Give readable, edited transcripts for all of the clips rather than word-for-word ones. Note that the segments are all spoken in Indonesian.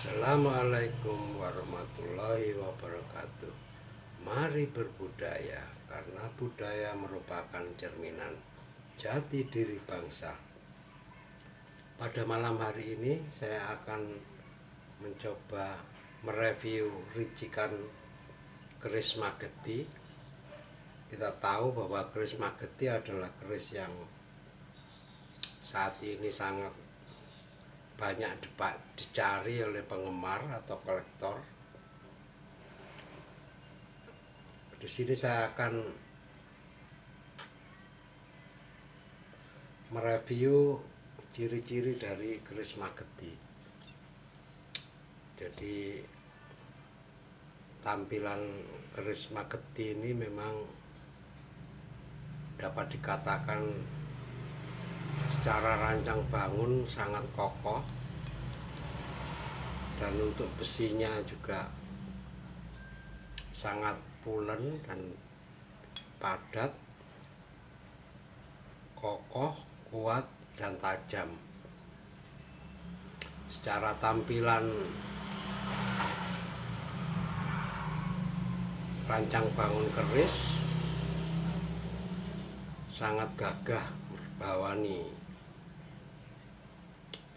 Assalamualaikum warahmatullahi wabarakatuh. Mari berbudaya, karena budaya merupakan cerminan jati diri bangsa. Pada malam hari ini saya akan mencoba mereview ricikan keris mageti. Kita tahu bahwa keris mageti adalah keris yang saat ini sangat banyak dicari oleh penggemar atau kolektor. Di sini saya akan mereview ciri-ciri dari keris mageti. Jadi tampilan keris mageti ini memang dapat dikatakan secara rancang bangun sangat kokoh, dan untuk besinya juga sangat pulen dan padat, kokoh, kuat, dan tajam. Secara tampilan rancang bangun keris sangat gagah berbawani.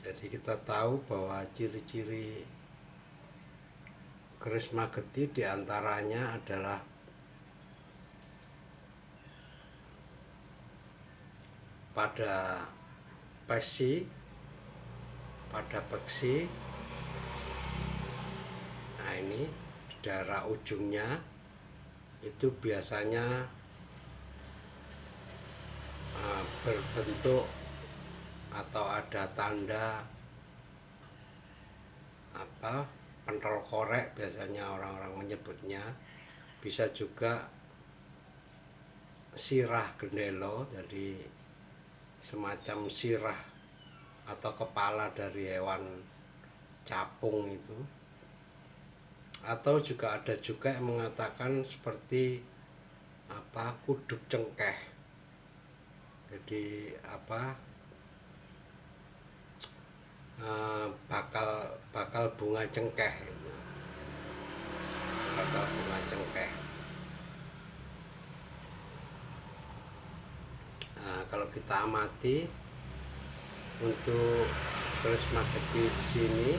Jadi kita tahu bahwa ciri-ciri keris mageti diantaranya adalah pada peksi, nah ini di daerah ujungnya itu biasanya berbentuk atau ada tanda pentol korek, biasanya orang-orang menyebutnya. Bisa juga sirah gendelo, jadi semacam sirah atau kepala dari hewan capung itu. Atau juga ada juga yang mengatakan seperti kuduk cengkeh. Jadi bakal bunga cengkeh itu. Bakal bunga cengkeh. Nah, kalau kita amati untuk keris mageti di sini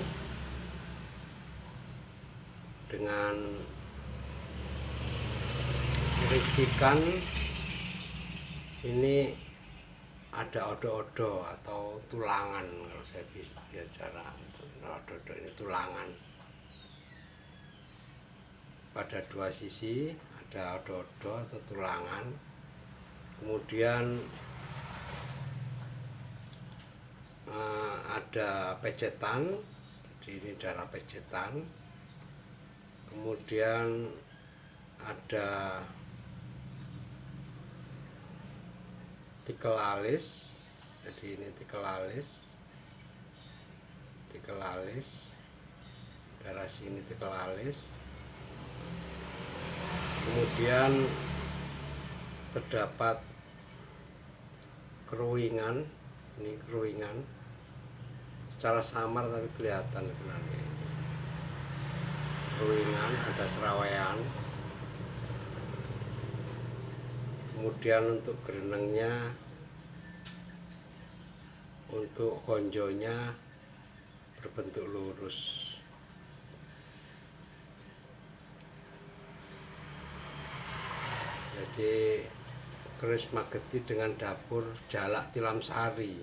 dengan ricikan ini ada odo-odo atau tulangan. Kalau saya bicara odo-odo ini tulangan. Pada dua sisi ada odo-odo atau tulangan. Kemudian ada pecetan, jadi ini darah pecetan. Kemudian ada tikel alis, jadi ini tikel alis, darah sini tikel alis. Kemudian terdapat keruingan, ini keruingan secara samar tapi kelihatan sebenarnya. Keruingan, ada serawaian. Kemudian untuk gerenengnya, untuk konjonya berbentuk lurus. Jadi keris mageti dengan dapur Jalak Tilam Sari.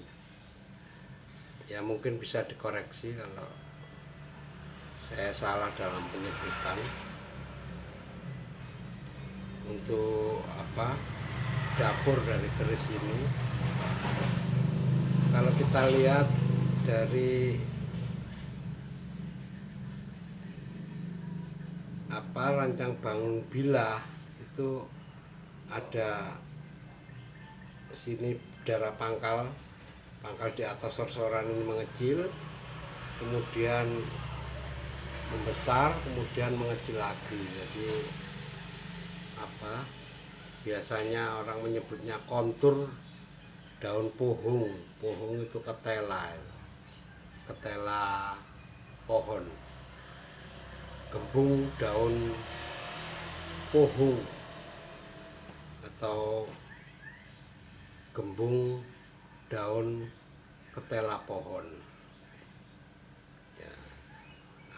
Ya mungkin bisa dikoreksi kalau saya salah dalam penyebutan. Untuk dapur dari keris ini, kalau kita lihat dari rancang bangun bilah itu ada sini darah pangkal di atas sorsoran ini mengecil, kemudian membesar, kemudian mengecil lagi. Jadi biasanya orang menyebutnya kontur daun pohung itu ketela pohon. gembung daun pohung atau gembung daun ketela pohon ya,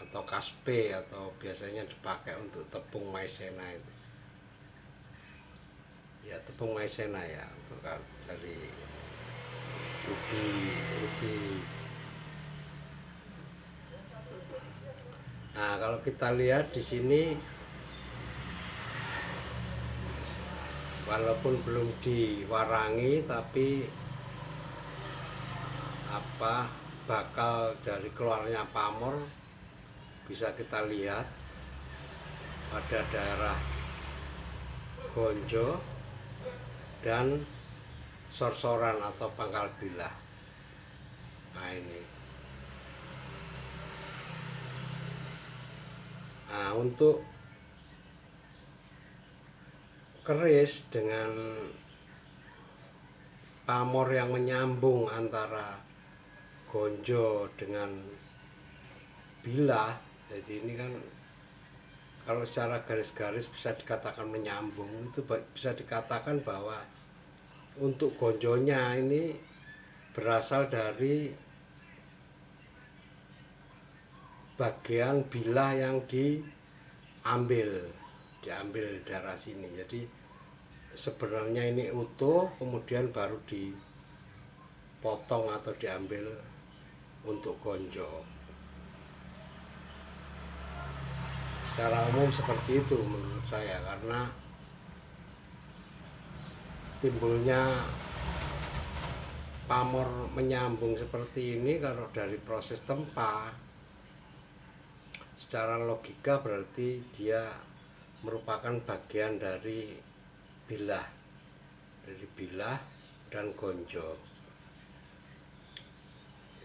atau kaspe, atau biasanya dipakai untuk tepung maizena itu ya, tepung maizena ya, untuk dari ubi. Nah, kalau kita lihat di sini, walaupun belum diwarangi, tapi bakal dari keluarnya pamor bisa kita lihat pada daerah Gonjo dan Sorsoran atau Pangkal Bilah. Nah, ini. Nah, untuk keris dengan pamor yang menyambung antara Gonjo dengan Bilah, jadi ini kan kalau secara garis-garis bisa dikatakan menyambung. Itu bisa dikatakan bahwa untuk Gonjonya ini berasal dari bagian Bilah yang diambil daerah sini. Jadi sebenarnya ini utuh, kemudian baru dipotong atau diambil untuk Gonjo. Secara umum seperti itu menurut saya, karena timbulnya pamor menyambung seperti ini kalau dari proses tempa, secara logika berarti dia merupakan bagian dari Bilah dan Gonjo.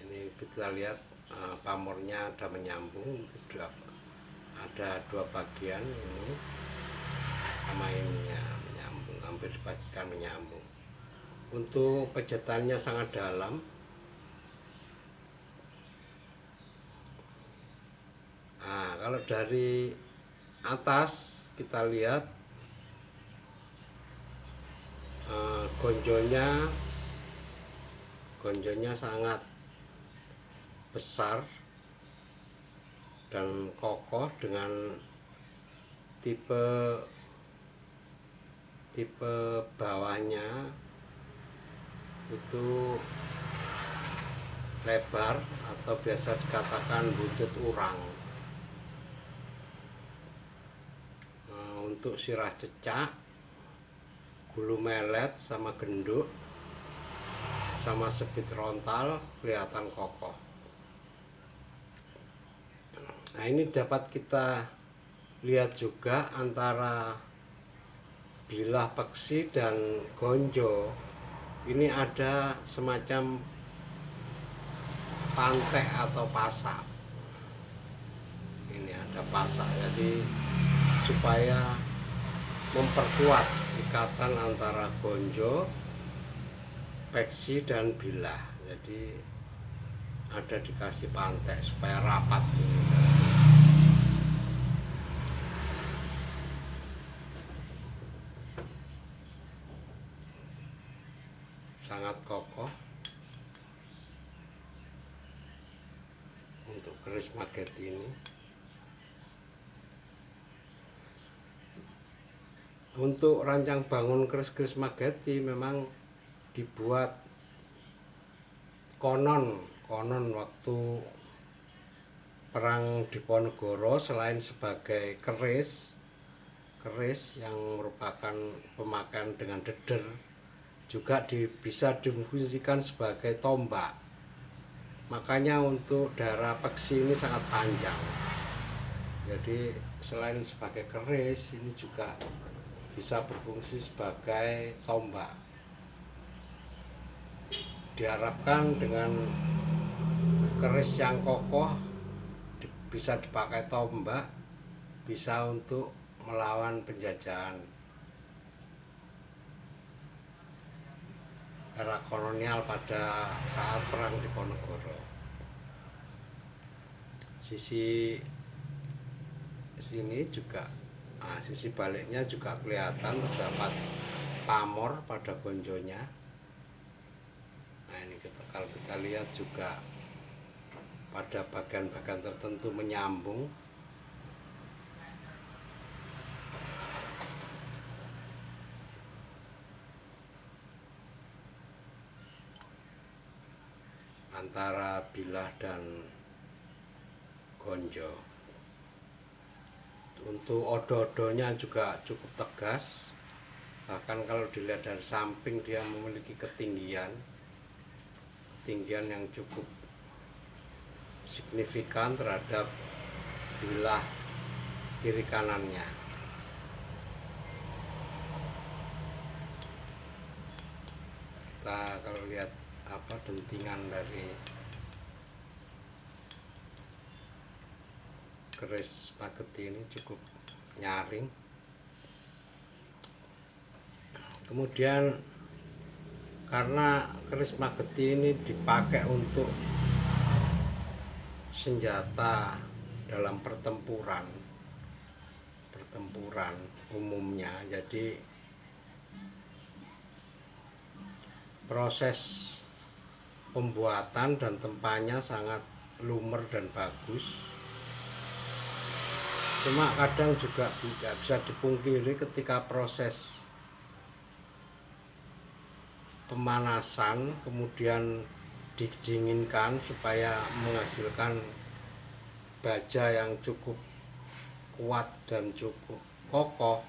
Ini kita lihat pamornya ada menyambung, ada dua bagian ini sama ini ya, menyambung, hampir dipastikan menyambung. Untuk pejatannya sangat dalam. Nah, kalau dari atas kita lihat gonjonya sangat besar dan kokoh dengan tipe bawahnya itu lebar atau biasa dikatakan buntut urang. Untuk sirah cecak, gulu melet sama genduk sama sebit rontal kelihatan kokoh. Nah, ini dapat kita lihat juga antara Bilah Peksi dan Gonjo. Ini ada semacam pantek atau pasak. Ini ada pasak, jadi supaya memperkuat ikatan antara Gonjo, Peksi dan Bilah. Jadi ada dikasih pantek supaya rapat. Sangat kokoh untuk keris Mageti ini. Untuk rancang bangun keris Mageti memang dibuat konon waktu perang Diponegoro, selain sebagai keris yang merupakan pemakaian dengan deder, juga bisa difungsikan sebagai tombak. Makanya untuk daerah Peksi ini sangat panjang. Jadi selain sebagai keris, ini juga bisa berfungsi sebagai tombak. Diharapkan dengan keris yang kokoh bisa dipakai tombak, bisa untuk melawan penjajahan era kolonial pada saat perang Diponegoro. Sisi sini juga, sisi baliknya juga kelihatan terdapat pamor pada gonjonya. Nah ini kalau kita lihat juga pada bagian-bagian tertentu menyambung. Antara bilah dan gonjo. Untuk odo-odonya juga cukup tegas, bahkan kalau dilihat dari samping dia memiliki ketinggian yang cukup signifikan terhadap bilah kiri kanannya. Kita kalau lihat dentingan dari keris mageti ini cukup nyaring. Kemudian karena keris mageti ini dipakai untuk senjata dalam pertempuran umumnya, jadi proses pembuatan dan tempanya sangat lumer dan bagus. Cuma kadang juga tidak bisa dipungkiri ketika proses pemanasan kemudian didinginkan supaya menghasilkan baja yang cukup kuat dan cukup kokoh,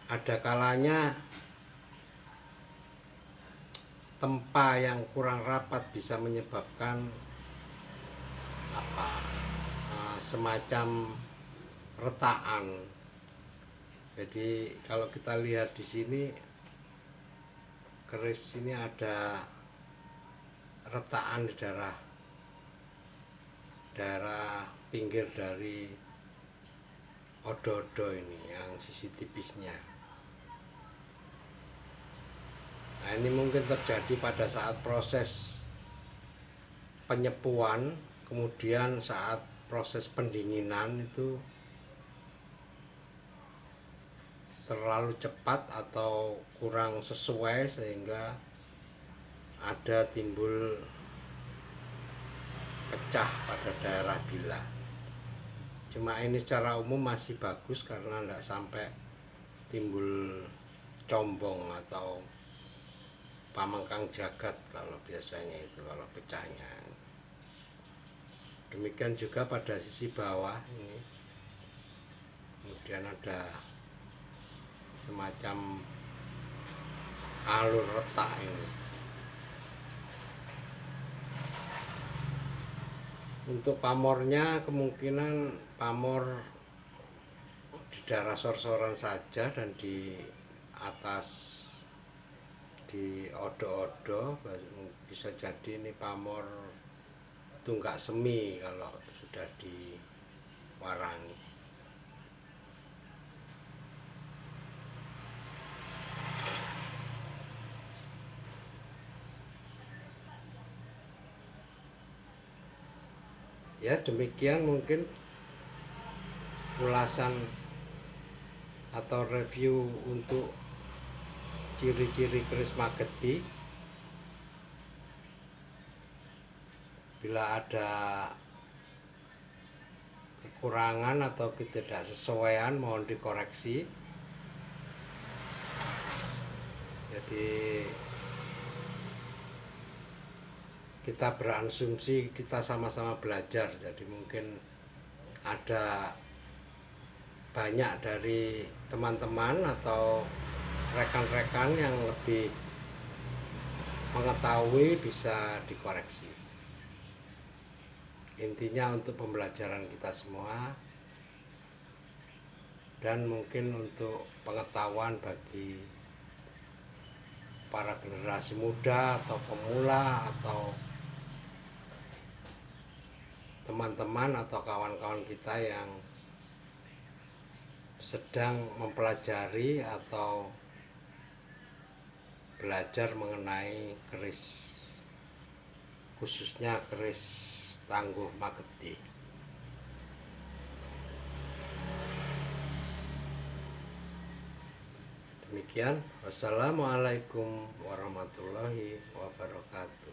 ada kalanya tempa yang kurang rapat bisa menyebabkan semacam retakan. Jadi kalau kita lihat di sini, keris ini ada retakan di daerah pinggir dari odo-odo ini yang sisi tipisnya. Nah ini mungkin terjadi pada saat proses penyepuan, kemudian saat proses pendinginan itu terlalu cepat atau kurang sesuai sehingga ada timbul pecah pada daerah bilah. Cuma ini secara umum masih bagus karena tidak sampai timbul combong atau pamengkang jagat kalau biasanya itu kalau pecahnya. Demikian juga pada sisi bawah ini, kemudian ada semacam alur retak ini. Untuk pamornya kemungkinan pamor di daerah sor-soran saja dan di atas di odo-odo, bisa jadi ini pamor tunggak semi kalau sudah diwarangi. Ya demikian mungkin ulasan atau review untuk ciri-ciri keris mageti. Bila ada kekurangan atau ketidaksesuaian mohon dikoreksi. Jadi kita berasumsi kita sama-sama belajar, jadi mungkin ada banyak dari teman-teman atau rekan-rekan yang lebih mengetahui bisa dikoreksi. Intinya untuk pembelajaran kita semua dan mungkin untuk pengetahuan bagi para generasi muda atau pemula atau teman-teman atau kawan-kawan kita yang sedang mempelajari atau belajar mengenai keris, khususnya keris tangguh mageti. Demikian, wassalamualaikum warahmatullahi wabarakatuh.